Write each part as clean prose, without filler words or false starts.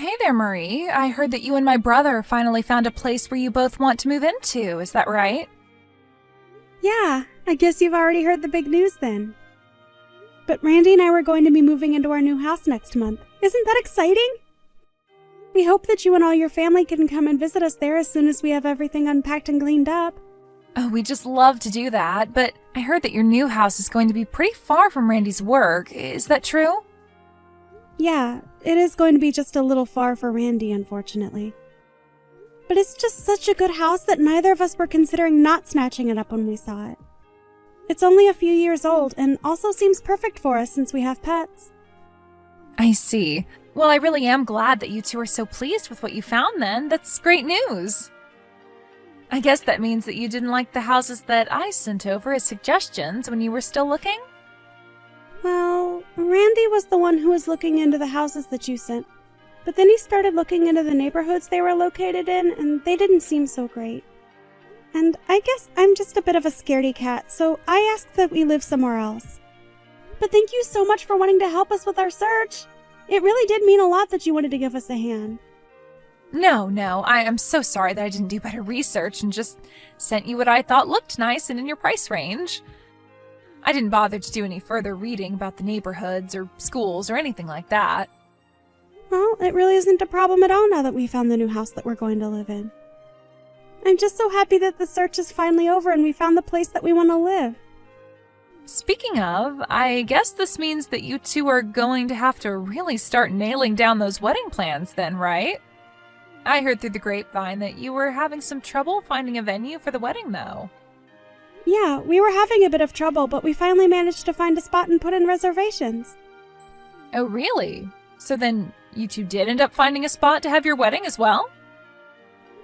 Hey there, Marie. I heard that you and my brother finally found a place where you both want to move into. Is that right? Yeah, I guess you've already heard the big news then. But Randy and I were going to be moving into our new house next month. Isn't that exciting? We hope that you and all your family can come and visit us there as soon as we have everything unpacked and cleaned up. Oh, we just love to do that, but I heard that your new house is going to be pretty far from Randy's work. Is that true? Yeah, it is going to be just a little far for Randy, unfortunately. But it's just such a good house that neither of us were considering not snatching it up when we saw it. It's only a few years old and also seems perfect for us since we have pets. I see. Well, I really am glad that you two are so pleased with what you found then. That's great news. I guess that means that you didn't like the houses that I sent over as suggestions when you were still looking? Well, Randy was the one who was looking into the houses that you sent. But then he started looking into the neighborhoods they were located in, and they didn't seem so great. And I guess I'm just a bit of a scaredy cat, so I asked that we live somewhere else. But thank you so much for wanting to help us with our search. It really did mean a lot that you wanted to give us a hand. No, I am so sorry that I didn't do better research and just sent you what I thought looked nice and in your price range. I didn't bother to do any further reading about the neighborhoods or schools or anything like that. Well, it really isn't a problem at all now that we found the new house that we're going to live in. I'm just so happy that the search is finally over and we found the place that we want to live. Speaking of, I guess this means that you two are going to have to really start nailing down those wedding plans then, right? I heard through the grapevine that you were having some trouble finding a venue for the wedding, though. Yeah, we were having a bit of trouble, but we finally managed to find a spot and put in reservations. Oh, really? So then you two did end up finding a spot to have your wedding as well?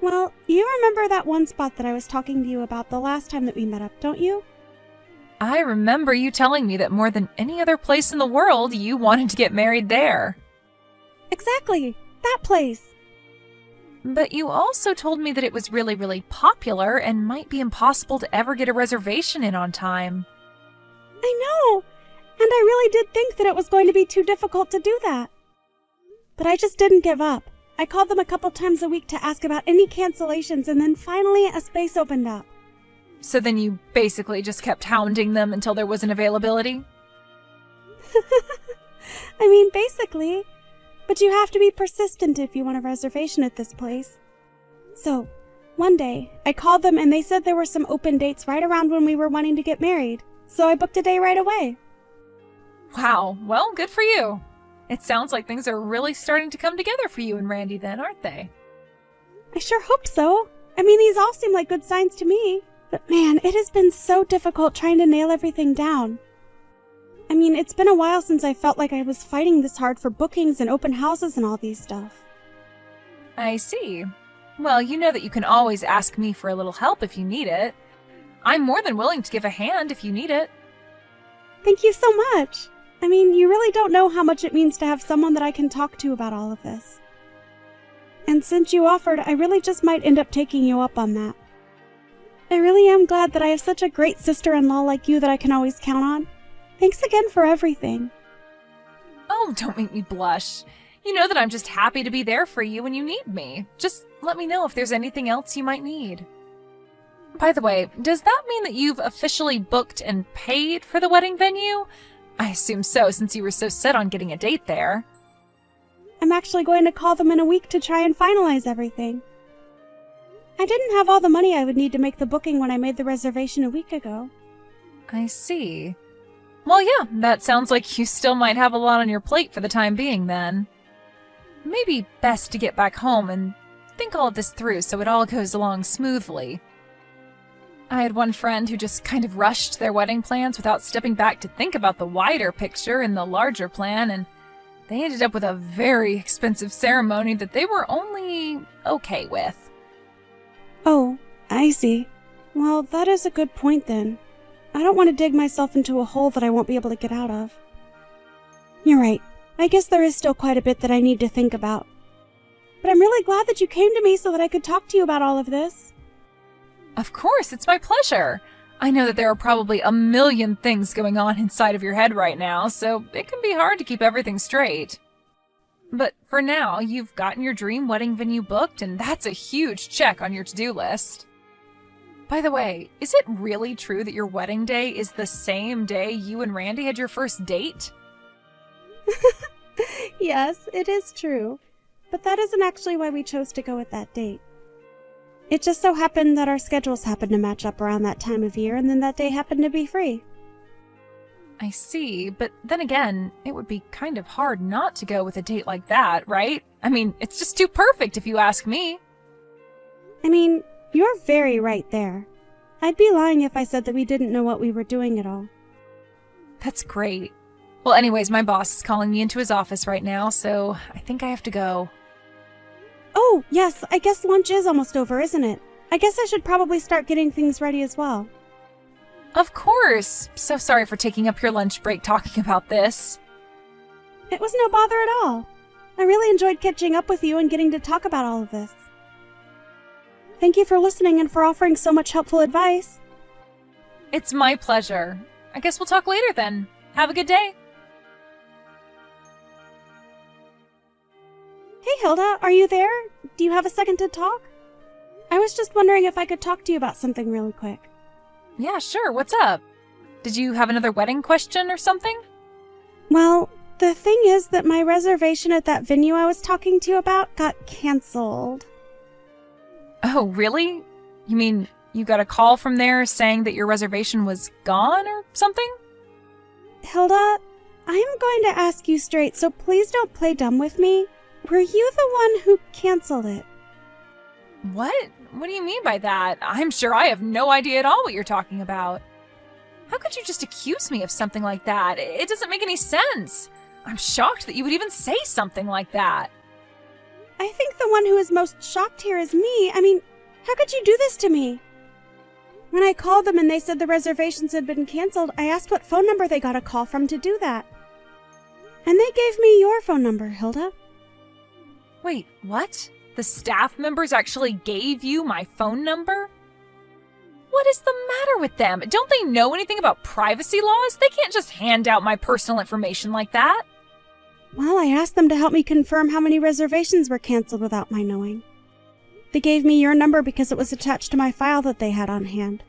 Well, you remember that one spot that I was talking to you about the last time that we met up, don't you? I remember you telling me that more than any other place in the world, you wanted to get married there. Exactly, that place. But you also told me that it was really, really popular and might be impossible to ever get a reservation in on time. I know, and I really did think that it was going to be too difficult to do that. But I just didn't give up. I called them a couple times a week to ask about any cancellations, and then finally a space opened up. So then you basically just kept hounding them until there was an availability? I mean, basically. But you have to be persistent if you want a reservation at this place. So, one day, I called them and they said there were some open dates right around when we were wanting to get married. So I booked a day right away. Wow, well, good for you. It sounds like things are really starting to come together for you and Randy then, aren't they? I sure hope so. I mean, these all seem like good signs to me. But man, it has been so difficult trying to nail everything down. I mean, it's been a while since I felt like I was fighting this hard for bookings and open houses and all these stuff. I see. Well, you know that you can always ask me for a little help if you need it. I'm more than willing to give a hand if you need it. Thank you so much. I mean, you really don't know how much it means to have someone that I can talk to about all of this. And since you offered, I really just might end up taking you up on that. I really am glad that I have such a great sister-in-law like you that I can always count on. Thanks again for everything. Oh, don't make me blush. You know that I'm just happy to be there for you when you need me. Just let me know if there's anything else you might need. By the way, does that mean that you've officially booked and paid for the wedding venue? I assume so, since you were so set on getting a date there. I'm actually going to call them in a week to try and finalize everything. I didn't have all the money I would need to make the booking when I made the reservation a week ago. I see. Well, yeah, that sounds like you still might have a lot on your plate for the time being, then. Maybe best to get back home and think all of this through so it all goes along smoothly. I had one friend who just kind of rushed their wedding plans without stepping back to think about the wider picture and the larger plan, and they ended up with a very expensive ceremony that they were only okay with. Oh, I see. Well, that is a good point then. I don't want to dig myself into a hole that I won't be able to get out of. You're right. I guess there is still quite a bit that I need to think about. But I'm really glad that you came to me so that I could talk to you about all of this. Of course, it's my pleasure. I know that there are probably a million things going on inside of your head right now, so it can be hard to keep everything straight. But for now, you've gotten your dream wedding venue booked, and that's a huge check on your to-do list. By the way, is it really true that your wedding day is the same day you and Randy had your first date? Yes, it is true. But that isn't actually why we chose to go with that date. It just so happened that our schedules happened to match up around that time of year, and then that day happened to be free. I see, but then again, it would be kind of hard not to go with a date like that, right? I mean, it's just too perfect if you ask me. I mean, you're very right there. I'd be lying if I said that we didn't know what we were doing at all. That's great. Well, anyways, my boss is calling me into his office right now, so I think I have to go. Oh, yes, I guess lunch is almost over, isn't it? I guess I should probably start getting things ready as well. Of course. So sorry for taking up your lunch break talking about this. It was no bother at all. I really enjoyed catching up with you and getting to talk about all of this. Thank you for listening and for offering so much helpful advice. It's my pleasure. I guess we'll talk later then. Have a good day. Hey Hilda, are you there? Do you have a second to talk? I was just wondering if I could talk to you about something really quick. Yeah, sure. What's up? Did you have another wedding question or something? Well, the thing is that my reservation at that venue I was talking to you about got canceled. Oh, really? You mean you got a call from there saying that your reservation was gone or something? Hilda, I am going to ask you straight, so please don't play dumb with me. Were you the one who canceled it? What? What do you mean by that? I'm sure I have no idea at all what you're talking about. How could you just accuse me of something like that? It doesn't make any sense. I'm shocked that you would even say something like that. I think the one who is most shocked here is me. I mean, how could you do this to me? When I called them and they said the reservations had been canceled, I asked what phone number they got a call from to do that. And they gave me your phone number, Hilda. Wait, what? The staff members actually gave you my phone number? What is the matter with them? Don't they know anything about privacy laws? They can't just hand out my personal information like that. Well, I asked them to help me confirm how many reservations were canceled without my knowing. They gave me your number because it was attached to my file that they had on hand.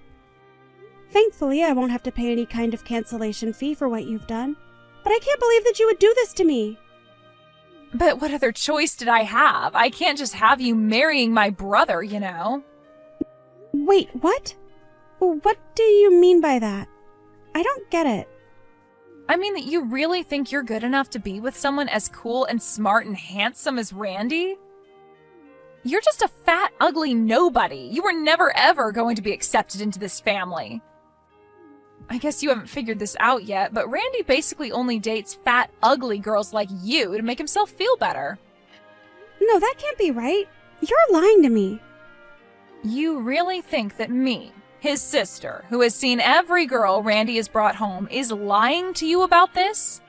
Thankfully, I won't have to pay any kind of cancellation fee for what you've done. But I can't believe that you would do this to me. But what other choice did I have? I can't just have you marrying my brother, you know. Wait, what? What do you mean by that? I don't get it. I mean that you really think you're good enough to be with someone as cool and smart and handsome as Randy? You're just a fat, ugly nobody. You were never ever going to be accepted into this family. I guess you haven't figured this out yet, but Randy basically only dates fat, ugly girls like you to make himself feel better. No, that can't be right. You're lying to me. You really think that me, his sister, who has seen every girl Randy has brought home, is lying to you about this?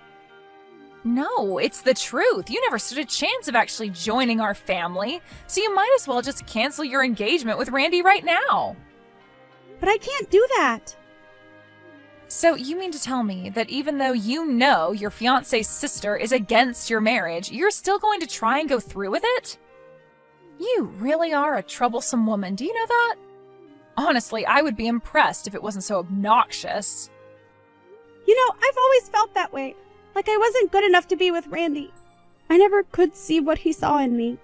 No, it's the truth. You never stood a chance of actually joining our family, so you might as well just cancel your engagement with Randy right now. But I can't do that. So you mean to tell me that even though you know your fiancé's sister is against your marriage, you're still going to try and go through with it? You really are a troublesome woman, do you know that? Honestly, I would be impressed if it wasn't so obnoxious. You know, I've always felt that way. Like I wasn't good enough to be with Randy. I never could see what he saw in me.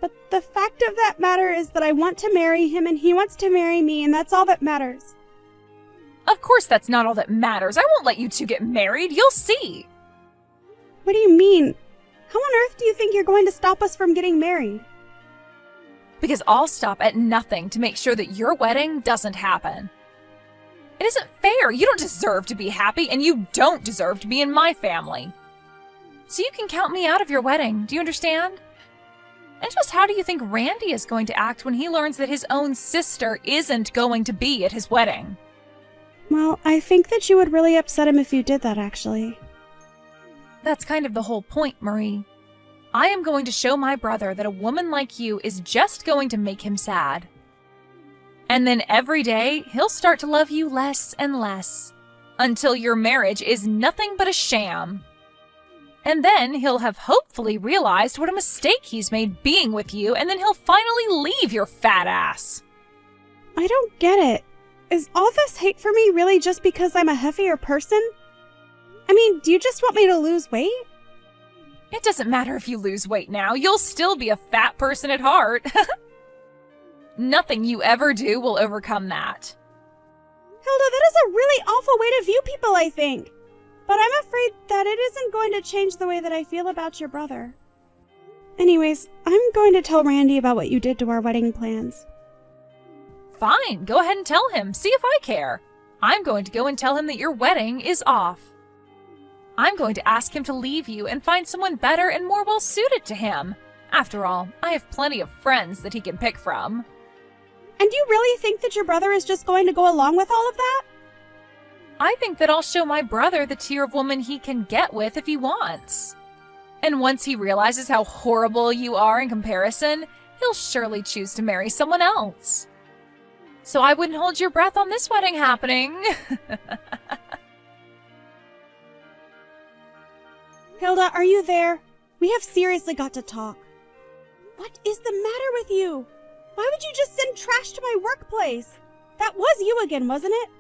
But the fact of that matter is that I want to marry him and he wants to marry me, and that's all that matters. Of course that's not all that matters. I won't let you two get married. You'll see. What do you mean? How on earth do you think you're going to stop us from getting married? Because I'll stop at nothing to make sure that your wedding doesn't happen. It isn't fair. You don't deserve to be happy, and you don't deserve to be in my family. So you can count me out of your wedding. Do you understand? And just how do you think Randy is going to act when he learns that his own sister isn't going to be at his wedding? Well, I think that you would really upset him if you did that, actually. That's kind of the whole point, Marie. I am going to show my brother that a woman like you is just going to make him sad. And then every day, he'll start to love you less and less, until your marriage is nothing but a sham. And then he'll have hopefully realized what a mistake he's made being with you, and then he'll finally leave your fat ass. I don't get it. Is all this hate for me really just because I'm a heavier person? I mean, do you just want me to lose weight? It doesn't matter if you lose weight now, you'll still be a fat person at heart. Nothing you ever do will overcome that. Hilda, that is a really awful way to view people, I think. But I'm afraid that it isn't going to change the way that I feel about your brother. Anyways, I'm going to tell Randy about what you did to our wedding plans. Fine, go ahead and tell him. See if I care. I'm going to go and tell him that your wedding is off. I'm going to ask him to leave you and find someone better and more well-suited to him. After all, I have plenty of friends that he can pick from. And you really think that your brother is just going to go along with all of that? I think that I'll show my brother the tier of woman he can get with if he wants. And once he realizes how horrible you are in comparison, he'll surely choose to marry someone else. So I wouldn't hold your breath on this wedding happening. Hilda, are you there? We have seriously got to talk. What is the matter with you? Why would you just send trash to my workplace? That was you again, wasn't it?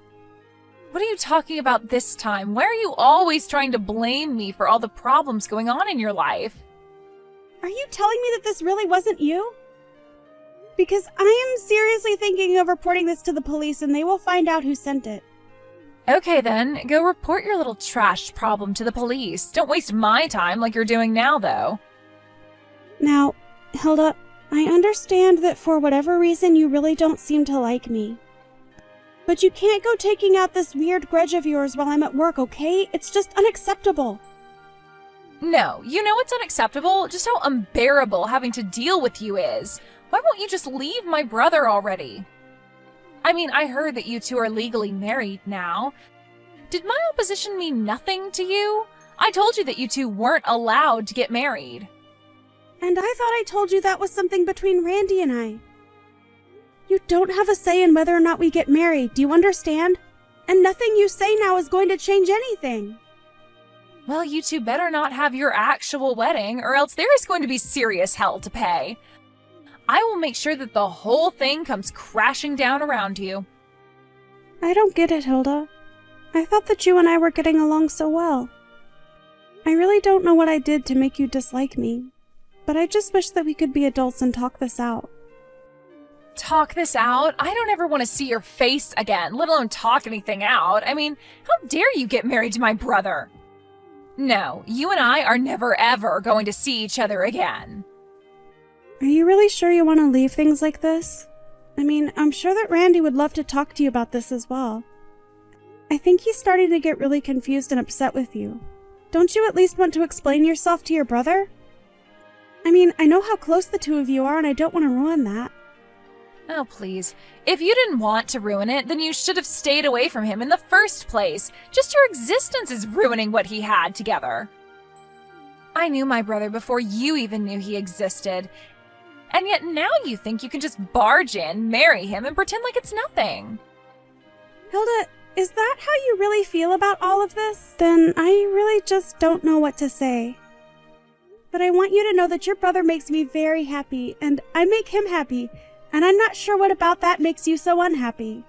What are you talking about this time? Why are you always trying to blame me for all the problems going on in your life? Are you telling me that this really wasn't you? Because I am seriously thinking of reporting this to the police and they will find out who sent it. Okay then, go report your little trash problem to the police. Don't waste my time like you're doing now, though. Now, Hilda, I understand that for whatever reason you really don't seem to like me. But you can't go taking out this weird grudge of yours while I'm at work, okay? It's just unacceptable. No, you know it's unacceptable, just how unbearable having to deal with you is. Why won't you just leave my brother already? I mean, I heard that you two are legally married now. Did my opposition mean nothing to you? I told you that you two weren't allowed to get married. And I thought I told you that was something between Randy and I. You don't have a say in whether or not we get married, do you understand? And nothing you say now is going to change anything. Well, you two better not have your actual wedding, or else there is going to be serious hell to pay. I will make sure that the whole thing comes crashing down around you. I don't get it, Hilda. I thought that you and I were getting along so well. I really don't know what I did to make you dislike me, but I just wish that we could be adults and talk this out. Talk this out? I don't ever want to see your face again, let alone talk anything out. I mean, how dare you get married to my brother? No, you and I are never ever going to see each other again. Are you really sure you want to leave things like this? I mean, I'm sure that Randy would love to talk to you about this as well. I think he's starting to get really confused and upset with you. Don't you at least want to explain yourself to your brother? I mean, I know how close the two of you are and I don't want to ruin that. Oh, please. If you didn't want to ruin it, then you should have stayed away from him in the first place. Just your existence is ruining what he had together. I knew my brother before you even knew he existed. And yet now you think you can just barge in, marry him, and pretend like it's nothing. Hilda, is that how you really feel about all of this? Then I really just don't know what to say. But I want you to know that your brother makes me very happy, and I make him happy. And I'm not sure what about that makes you so unhappy.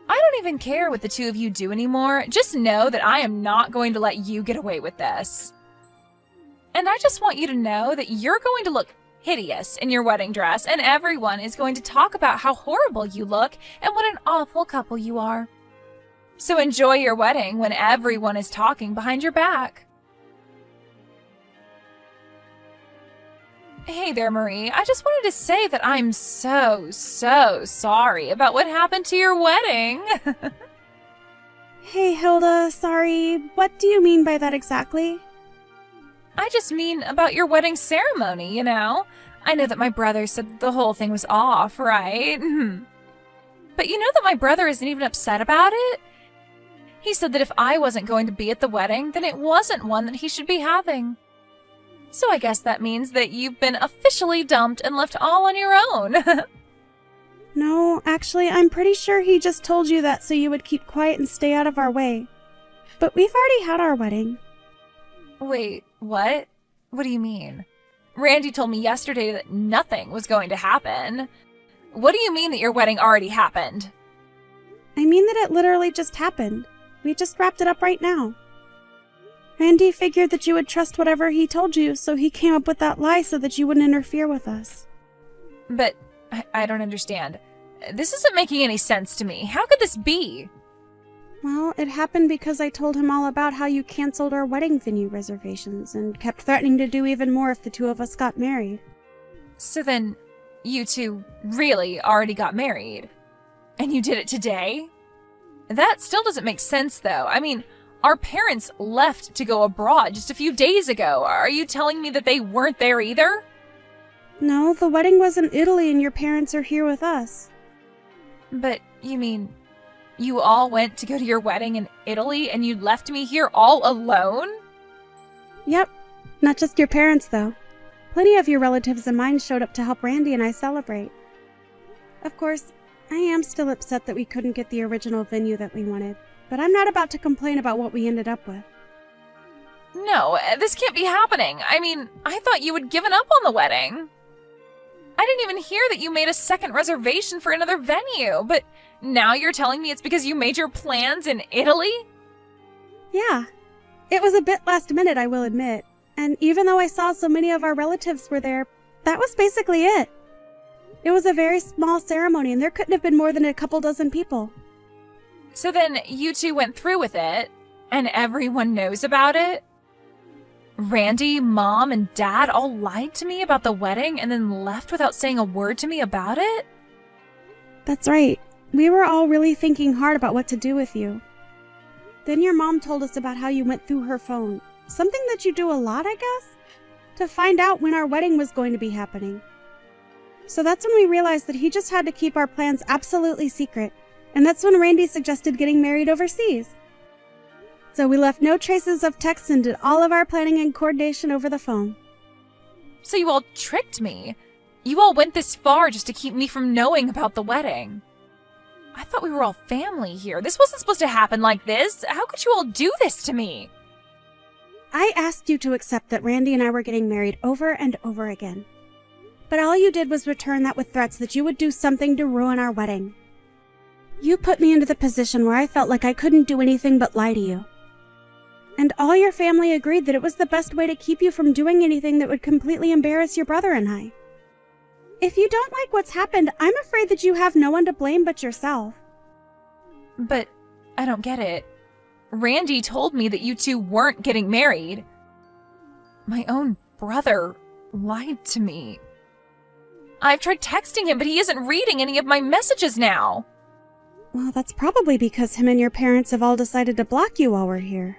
I don't even care what the two of you do anymore. Just know that I am not going to let you get away with this. And I just want you to know that you're going to look hideous in your wedding dress, and everyone is going to talk about how horrible you look and what an awful couple you are. So enjoy your wedding when everyone is talking behind your back. Hey there, Marie. I just wanted to say that I'm so sorry about what happened to your wedding. Hey, Hilda, sorry. What do you mean by that exactly? I just mean about your wedding ceremony, you know? I know that my brother said the whole thing was off, right? But you know that my brother isn't even upset about it? He said that if I wasn't going to be at the wedding, then it wasn't one that he should be having. So I guess that means that you've been officially dumped and left all on your own. No, actually, I'm pretty sure he just told you that so you would keep quiet and stay out of our way. But we've already had our wedding. Wait, what? What do you mean? Randy told me yesterday that nothing was going to happen. What do you mean that your wedding already happened? I mean that it literally just happened. We just wrapped it up right now. Randy figured that you would trust whatever he told you, so he came up with that lie so that you wouldn't interfere with us. But I don't understand. This isn't making any sense to me. How could this be? Well, it happened because I told him all about how you canceled our wedding venue reservations and kept threatening to do even more if the two of us got married. So then, you two really already got married? And you did it today? That still doesn't make sense, though. I mean, our parents left to go abroad just a few days ago. Are you telling me that they weren't there either? No, the wedding was in Italy and your parents are here with us. But you mean you all went to go to your wedding in Italy and you left me here all alone? Yep. Not just your parents, though. Plenty of your relatives and mine showed up to help Randy and I celebrate. Of course, I am still upset that we couldn't get the original venue that we wanted, but I'm not about to complain about what we ended up with. No, this can't be happening. I mean, I thought you had given up on the wedding. I didn't even hear that you made a second reservation for another venue, but now you're telling me it's because you made your plans in Italy? Yeah. It was a bit last minute, I will admit. And even though I saw so many of our relatives were there, that was basically it. It was a very small ceremony, and there couldn't have been more than a couple dozen people. So then you two went through with it, and everyone knows about it? Randy, Mom, and Dad all lied to me about the wedding and then left without saying a word to me about it? That's right. We were all really thinking hard about what to do with you. Then your mom told us about how you went through her phone. Something that you do a lot, I guess? To find out when our wedding was going to be happening. So that's when we realized that he just had to keep our plans absolutely secret. And that's when Randy suggested getting married overseas. So we left no traces of texts and did all of our planning and coordination over the phone. So you all tricked me. You all went this far just to keep me from knowing about the wedding. I thought we were all family here. This wasn't supposed to happen like this. How could you all do this to me? I asked you to accept that Randy and I were getting married over and over again. But all you did was return that with threats that you would do something to ruin our wedding. You put me into the position where I felt like I couldn't do anything but lie to you. And all your family agreed that it was the best way to keep you from doing anything that would completely embarrass your brother and I. If you don't like what's happened, I'm afraid that you have no one to blame but yourself. But I don't get it. Randy told me that you two weren't getting married. My own brother lied to me. I've tried texting him, but he isn't reading any of my messages now. Well, that's probably because him and your parents have all decided to block you while we're here.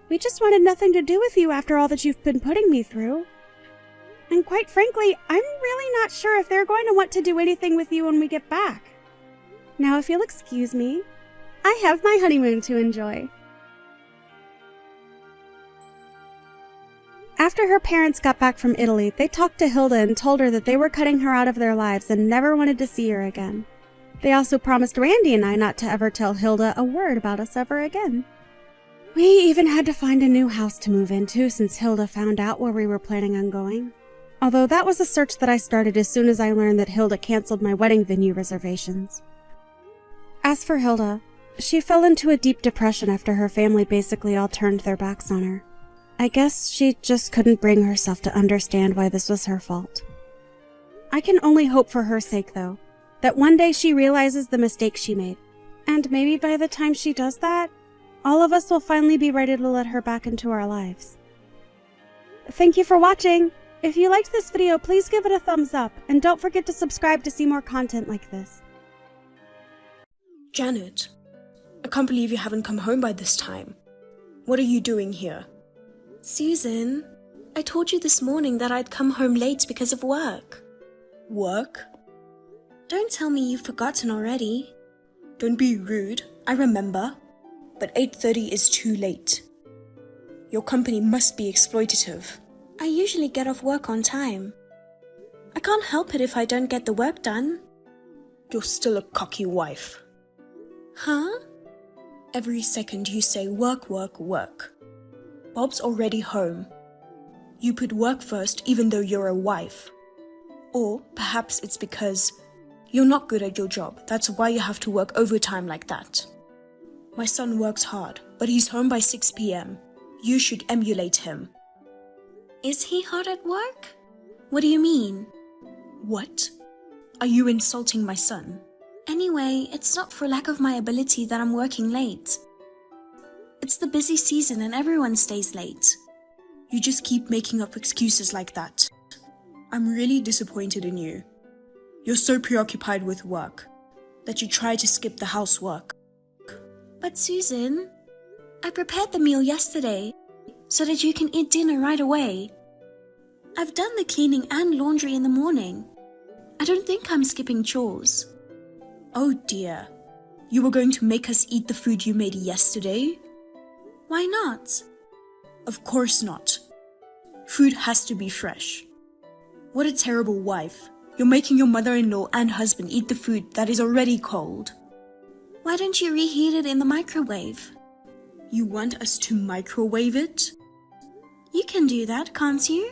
We just wanted nothing to do with you after all that you've been putting me through. And quite frankly, I'm really not sure if they're going to want to do anything with you when we get back. Now, if you'll excuse me, I have my honeymoon to enjoy. After her parents got back from Italy, they talked to Hilda and told her that they were cutting her out of their lives and never wanted to see her again. They also promised Randy and I not to ever tell Hilda a word about us ever again. We even had to find a new house to move into since Hilda found out where we were planning on going. Although that was a search that I started as soon as I learned that Hilda canceled my wedding venue reservations. As for Hilda, she fell into a deep depression after her family basically all turned their backs on her. I guess she just couldn't bring herself to understand why this was her fault. I can only hope for her sake, though, that one day she realizes the mistake she made. And maybe by the time she does that, all of us will finally be ready to let her back into our lives. Thank you for watching! If you liked this video, please give it a thumbs up, and don't forget to subscribe to see more content like this. Janet, I can't believe you haven't come home by this time. What are you doing here? Susan, I told you this morning that I'd come home late because of work. Work? Don't tell me you've forgotten already. Don't be rude, I remember. But 8:30 is too late. Your company must be exploitative. I usually get off work on time. I can't help it if I don't get the work done. You're still a cocky wife. Huh? Every second you say work, work, work. Bob's already home. You put work first even though you're a wife. Or perhaps it's because you're not good at your job. That's why you have to work overtime like that. My son works hard, but he's home by 6 p.m. You should emulate him. Is he hard at work? What do you mean? What? Are you insulting my son? Anyway, it's not for lack of my ability that I'm working late. It's the busy season and everyone stays late. You just keep making up excuses like that. I'm really disappointed in you. You're so preoccupied with work that you try to skip the housework. But Susan, I prepared the meal yesterday so that you can eat dinner right away. I've done the cleaning and laundry in the morning. I don't think I'm skipping chores. Oh dear. You were going to make us eat the food you made yesterday? Why not? Of course not. Food has to be fresh. What a terrible wife. You're making your mother-in-law and husband eat the food that is already cold. Why don't you reheat it in the microwave? You want us to microwave it? You can do that, can't you?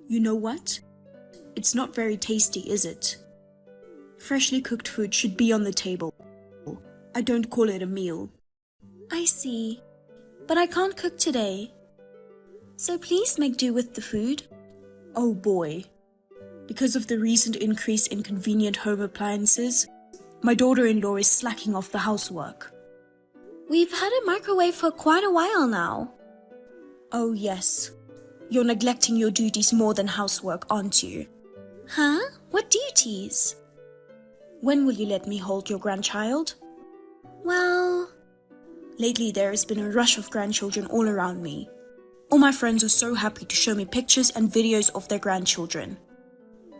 You know what? It's not very tasty, is it? Freshly cooked food should be on the table. I don't call it a meal. I see. But I can't cook today. So please make do with the food. Oh boy. Because of the recent increase in convenient home appliances, my daughter-in-law is slacking off the housework. We've had a microwave for quite a while now. Oh yes. You're neglecting your duties more than housework, aren't you? Huh? What duties? When will you let me hold your grandchild? Well, lately there has been a rush of grandchildren all around me. All my friends are so happy to show me pictures and videos of their grandchildren.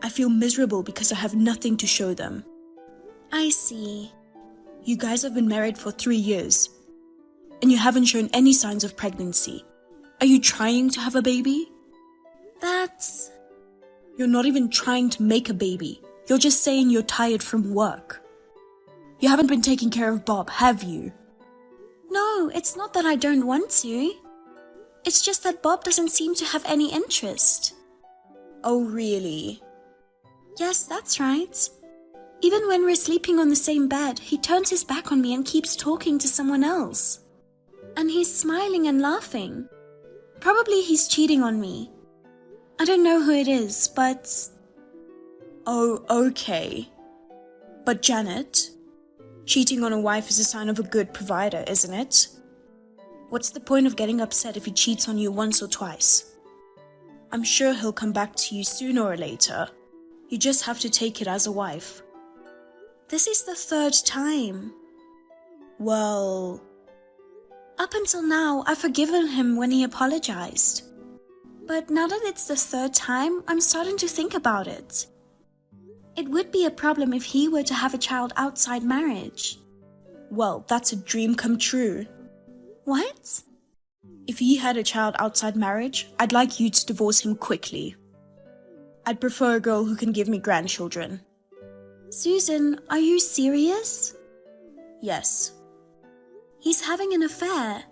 I feel miserable because I have nothing to show them. I see. You guys have been married for 3 years, and you haven't shown any signs of pregnancy. Are you trying to have a baby? That's... You're not even trying to make a baby. You're just saying you're tired from work. You haven't been taking care of Bob, have you? No, it's not that I don't want to. It's just that Bob doesn't seem to have any interest. Oh, really? Yes, that's right. Even when we're sleeping on the same bed, he turns his back on me and keeps talking to someone else. And he's smiling and laughing. Probably he's cheating on me. I don't know who it is, but... Oh, okay. But Janet, cheating on a wife is a sign of a good provider, isn't it? What's the point of getting upset if he cheats on you once or twice? I'm sure he'll come back to you sooner or later. You just have to take it as a wife. This is the 3rd time. Well... Up until now, I've forgiven him when he apologized. But now that it's the 3rd time, I'm starting to think about it. It would be a problem if he were to have a child outside marriage. Well, that's a dream come true. What? If he had a child outside marriage, I'd like you to divorce him quickly. I'd prefer a girl who can give me grandchildren. Susan, are you serious? Yes. He's having an affair.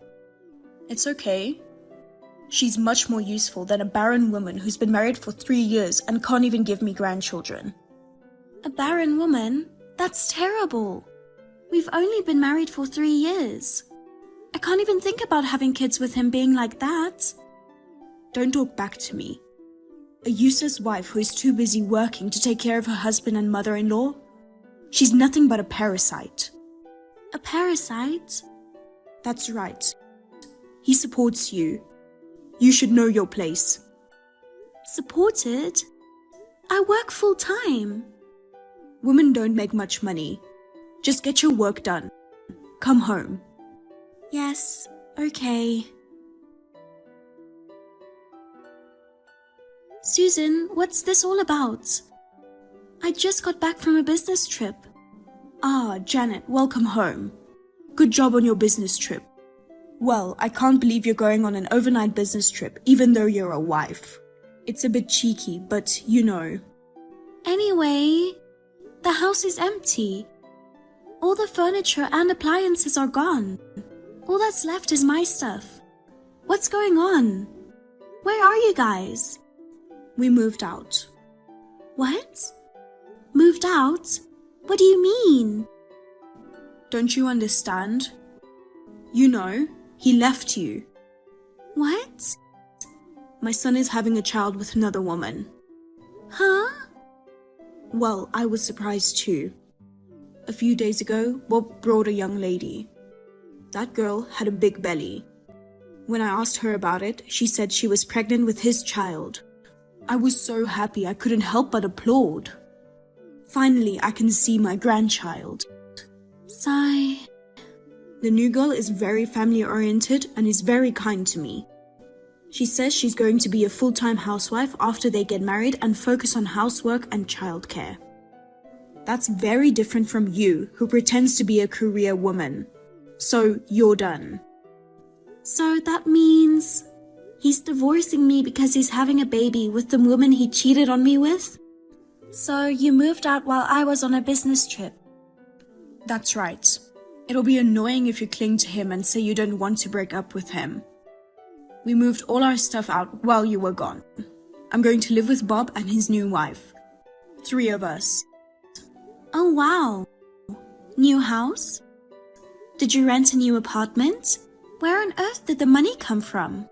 It's okay. She's much more useful than a barren woman who's been married for 3 years and can't even give me grandchildren. A barren woman? That's terrible. We've only been married for 3 years. I can't even think about having kids with him being like that. Don't talk back to me. A useless wife who is too busy working to take care of her husband and mother-in-law? She's nothing but a parasite. A parasite? That's right. He supports you. You should know your place. Supported? I work full-time. Women don't make much money. Just get your work done. Come home. Yes, okay. Susan, what's this all about? I just got back from a business trip. Ah, Janet, welcome home. Good job on your business trip. Well, I can't believe you're going on an overnight business trip, even though you're a wife. It's a bit cheeky, but you know. Anyway, the house is empty. All the furniture and appliances are gone. All that's left is my stuff. What's going on? Where are you guys? We moved out. What? Moved out? What do you mean? Don't you understand? You know, he left you. What? My son is having a child with another woman. Huh? Well, I was surprised too. A few days ago, Bob brought a young lady. That girl had a big belly. When I asked her about it, she said she was pregnant with his child. I was so happy I couldn't help but applaud. Finally, I can see my grandchild. Sigh. The new girl is very family-oriented and is very kind to me. She says she's going to be a full-time housewife after they get married and focus on housework and childcare. That's very different from you, who pretends to be a career woman. So, you're done. So that means he's divorcing me because he's having a baby with the woman he cheated on me with? So you moved out while I was on a business trip? That's right. It'll be annoying if you cling to him and say you don't want to break up with him. We moved all our stuff out while you were gone. I'm going to live with Bob and his new wife. 3 of us. Oh wow. New house? Did you rent a new apartment? Where on earth did the money come from?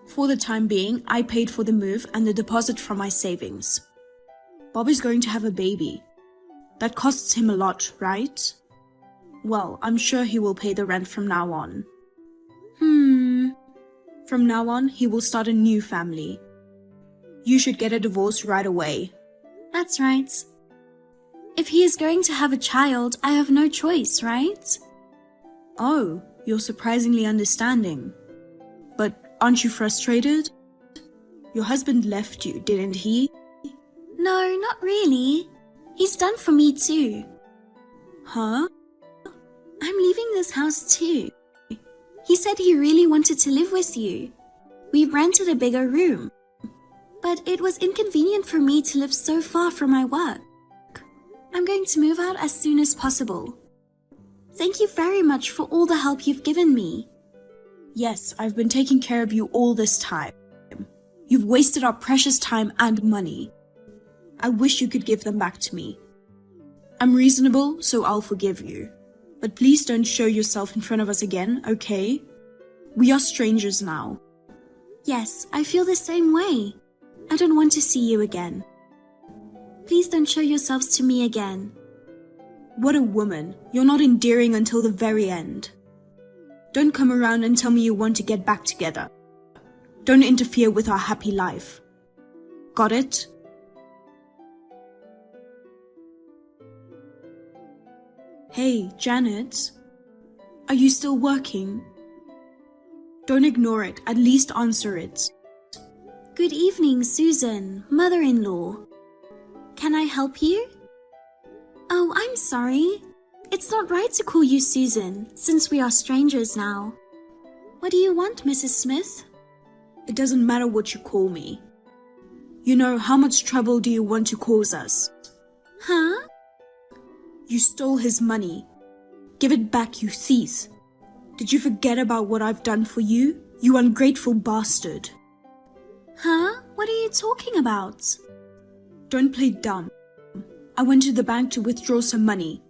For the time being, I paid for the move and the deposit from my savings. Bob is going to have a baby. That costs him a lot, right? Well, I'm sure he will pay the rent from now on. From now on, he will start a new family. You should get a divorce right away. That's right. If he is going to have a child, I have no choice, right? Oh, you're surprisingly understanding. But aren't you frustrated? Your husband left you, didn't he? No, not really. He's done for me too. Huh? I'm leaving this house too. He said he really wanted to live with you. We rented a bigger room. But it was inconvenient for me to live so far from my work. I'm going to move out as soon as possible. Thank you very much for all the help you've given me. Yes, I've been taking care of you all this time. You've wasted our precious time and money. I wish you could give them back to me. I'm reasonable, so I'll forgive you. But please don't show yourself in front of us again, okay? We are strangers now. Yes, I feel the same way. I don't want to see you again. Please don't show yourselves to me again. What a woman. You're not endearing until the very end. Don't come around and tell me you want to get back together. Don't interfere with our happy life. Got it? Hey, Janet. Are you still working? Don't ignore it, at least answer it. Good evening, Susan, mother-in-law. Can I help you? Oh, I'm sorry. It's not right to call you Susan, since we are strangers now. What do you want, Mrs. Smith? It doesn't matter what you call me. You know, how much trouble do you want to cause us? Huh? You stole his money. Give it back, you thief. Did you forget about what I've done for you? You ungrateful bastard. Huh? What are you talking about? Don't play dumb. I went to the bank to withdraw some money,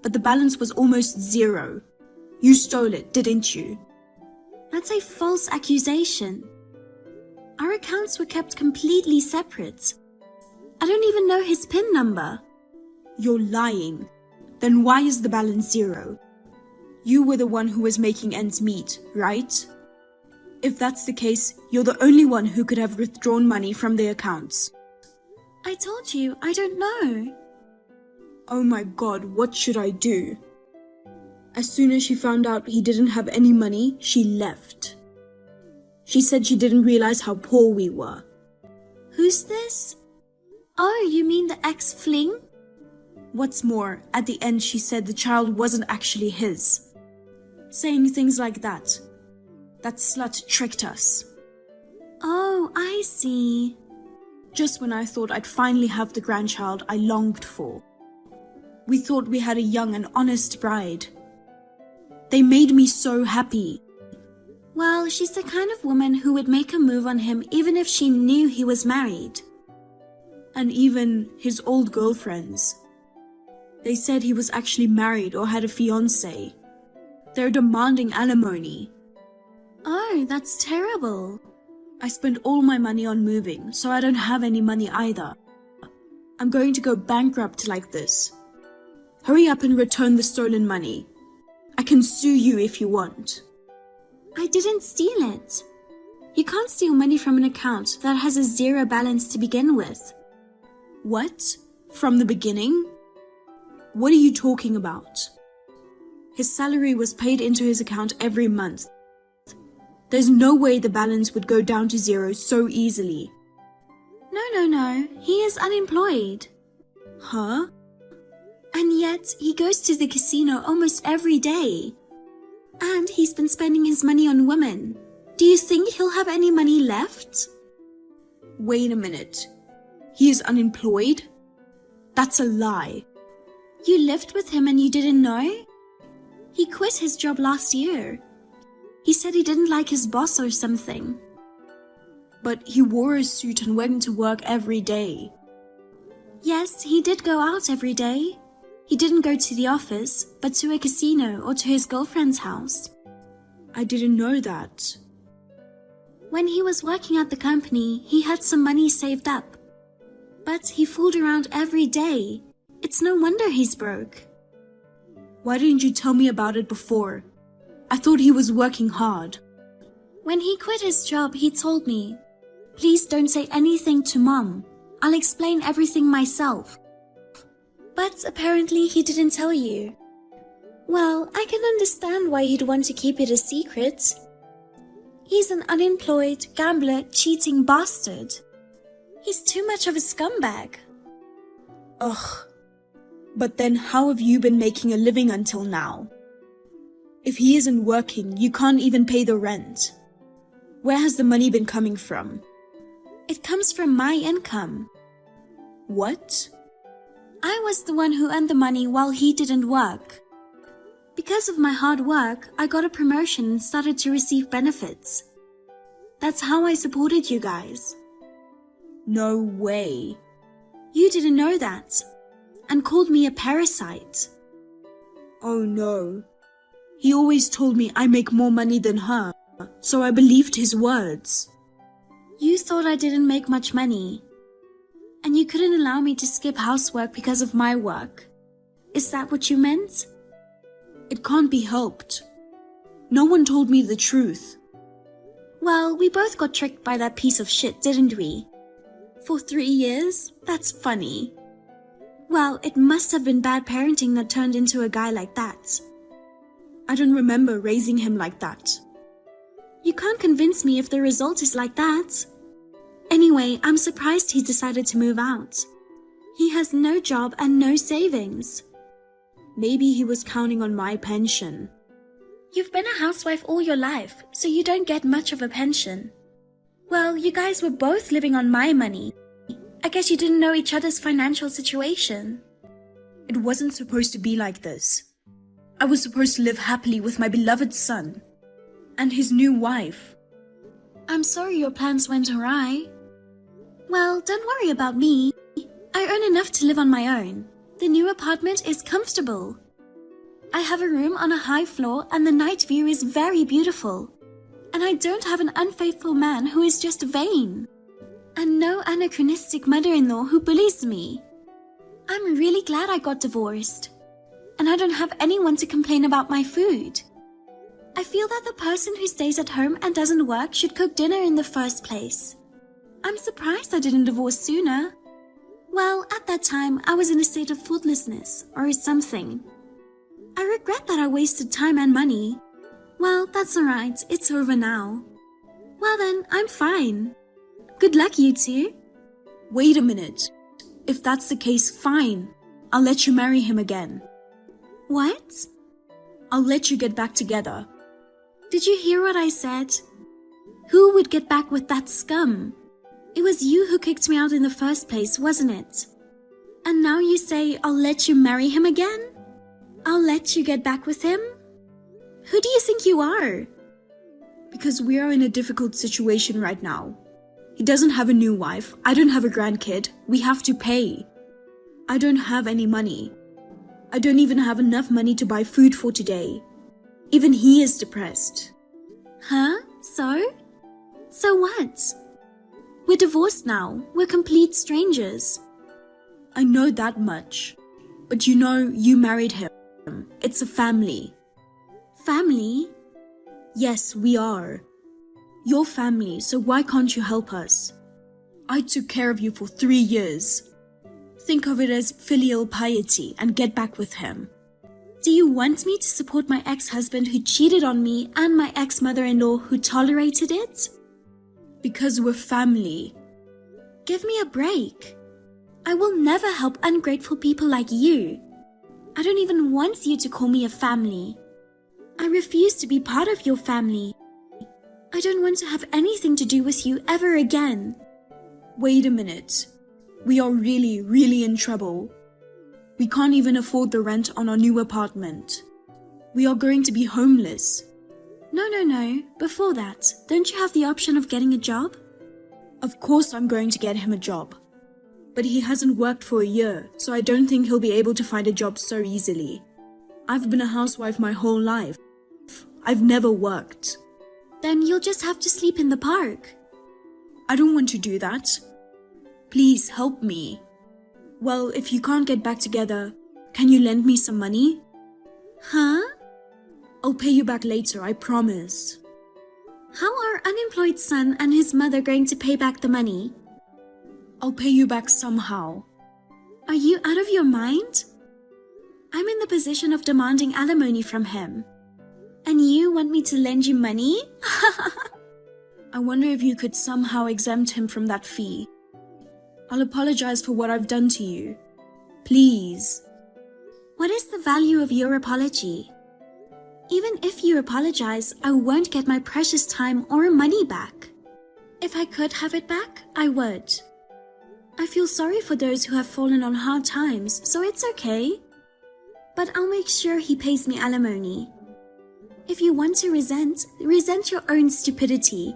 but the balance was almost 0. You stole it, didn't you? That's a false accusation. Our accounts were kept completely separate. I don't even know his PIN number. You're lying. Then why is the balance 0? You were the one who was making ends meet, right? If that's the case, you're the only one who could have withdrawn money from the accounts. I told you, I don't know. Oh my god, what should I do? As soon as she found out he didn't have any money, she left. She said she didn't realize how poor we were. Who's this? Oh, you mean the ex-fling? What's more, at the end she said the child wasn't actually his. Saying things like that. That slut tricked us. Oh, I see. Just when I thought I'd finally have the grandchild I longed for. We thought we had a young and honest bride. They made me so happy. Well, she's the kind of woman who would make a move on him even if she knew he was married. And even his old girlfriends. They said he was actually married or had a fiancé. They're demanding alimony. Oh, that's terrible. I spent all my money on moving, so I don't have any money either. I'm going to go bankrupt like this. Hurry up and return the stolen money. I can sue you if you want. I didn't steal it. You can't steal money from an account that has a zero balance to begin with. What? From the beginning? What are you talking about? His salary was paid into his account every month. There's no way the balance would go down to zero so easily. No. He is unemployed. Huh? And yet, he goes to the casino almost every day. And he's been spending his money on women. Do you think he'll have any money left? Wait a minute. He is unemployed? That's a lie. You lived with him and you didn't know? He quit his job last year. He said he didn't like his boss or something. But he wore a suit and went to work every day. Yes, he did go out every day. He didn't go to the office, but to a casino or to his girlfriend's house. I didn't know that. When he was working at the company, he had some money saved up. But he fooled around every day. It's no wonder he's broke. Why didn't you tell me about it before? I thought he was working hard. When he quit his job, he told me, "Please don't say anything to Mom. I'll explain everything myself." But apparently he didn't tell you. Well, I can understand why he'd want to keep it a secret. He's an unemployed, gambler, cheating bastard. He's too much of a scumbag. Ugh. But then how have you been making a living until now? If he isn't working, you can't even pay the rent. Where has the money been coming from? It comes from my income. What? I was the one who earned the money while he didn't work. Because of my hard work, I got a promotion and started to receive benefits. That's how I supported you guys. No way. You didn't know that, and called me a parasite. Oh no. He always told me I make more money than her, so I believed his words. You thought I didn't make much money, and you couldn't allow me to skip housework because of my work. Is that what you meant? It can't be helped. No one told me the truth. Well, we both got tricked by that piece of shit, didn't we? For 3 years? That's funny. Well, it must have been bad parenting that turned into a guy like that. I don't remember raising him like that. You can't convince me if the result is like that. Anyway, I'm surprised he decided to move out. He has no job and no savings. Maybe he was counting on my pension. You've been a housewife all your life, so you don't get much of a pension. Well, you guys were both living on my money. I guess you didn't know each other's financial situation. It wasn't supposed to be like this. I was supposed to live happily with my beloved son and his new wife. I'm sorry your plans went awry. Well, don't worry about me. I earn enough to live on my own. The new apartment is comfortable. I have a room on a high floor and the night view is very beautiful. And I don't have an unfaithful man who is just vain. And no anachronistic mother-in-law who bullies me. I'm really glad I got divorced. And I don't have anyone to complain about my food. I feel that the person who stays at home and doesn't work should cook dinner in the first place. I'm surprised I didn't divorce sooner. Well, at that time, I was in a state of thoughtlessness or something. I regret that I wasted time and money. Well, that's alright, it's over now. Well then, I'm fine. Good luck, you two. Wait a minute. If that's the case, fine. I'll let you marry him again. What? I'll let you get back together. Did you hear what I said? Who would get back with that scum? It was you who kicked me out in the first place, wasn't it? And now you say I'll let you marry him again? I'll let you get back with him? Who do you think you are? Because we are in a difficult situation right now. He doesn't have a new wife. I don't have a grandkid. We have to pay. I don't have any money. I don't even have enough money to buy food for today. Even he is depressed. Huh? So? So what? We're divorced now. We're complete strangers. I know that much. But you know, you married him. It's a family. Family? Yes, we are. Your family, so why can't you help us? I took care of you for 3 years. Think of it as filial piety and get back with him. Do you want me to support my ex-husband who cheated on me and my ex-mother-in-law who tolerated it? Because we're family. Give me a break. I will never help ungrateful people like you. I don't even want you to call me a family. I refuse to be part of your family. I don't want to have anything to do with you ever again. Wait a minute. We are really, really in trouble. We can't even afford the rent on our new apartment. We are going to be homeless. No. Before that, don't you have the option of getting a job? Of course I'm going to get him a job. But he hasn't worked for a year, so I don't think he'll be able to find a job so easily. I've been a housewife my whole life. I've never worked. Then you'll just have to sleep in the park. I don't want to do that. Please help me. Well, if you can't get back together, can you lend me some money? Huh? I'll pay you back later, I promise. How are unemployed son and his mother going to pay back the money? I'll pay you back somehow. Are you out of your mind? I'm in the position of demanding alimony from him. And you want me to lend you money? I wonder if you could somehow exempt him from that fee. I'll apologize for what I've done to you. Please. What is the value of your apology? Even if you apologize, I won't get my precious time or money back. If I could have it back, I would. I feel sorry for those who have fallen on hard times, so it's okay. But I'll make sure he pays me alimony. If you want to resent your own stupidity.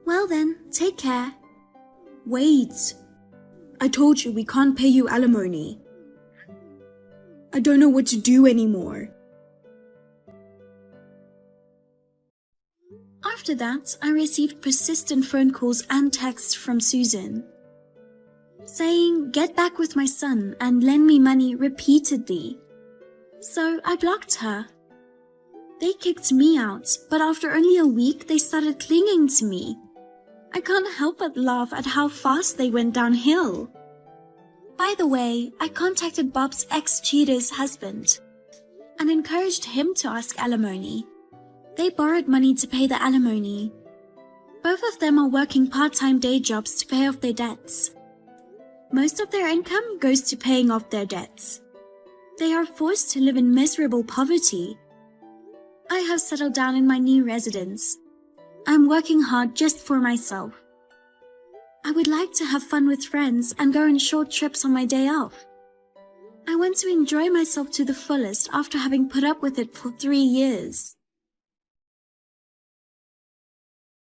Well then, take care. Wait. I told you we can't pay you alimony. I don't know what to do anymore. After that, I received persistent phone calls and texts from Susan, saying, "Get back with my son and lend me money" repeatedly. So I blocked her. They kicked me out, but after only a week, they started clinging to me. I can't help but laugh at how fast they went downhill. By the way, I contacted Bob's ex-cheater's husband and encouraged him to ask alimony. They borrowed money to pay the alimony. Both of them are working part-time day jobs to pay off their debts. Most of their income goes to paying off their debts. They are forced to live in miserable poverty. I have settled down in my new residence. I'm working hard just for myself. I would like to have fun with friends and go on short trips on my day off. I want to enjoy myself to the fullest after having put up with it for 3 years.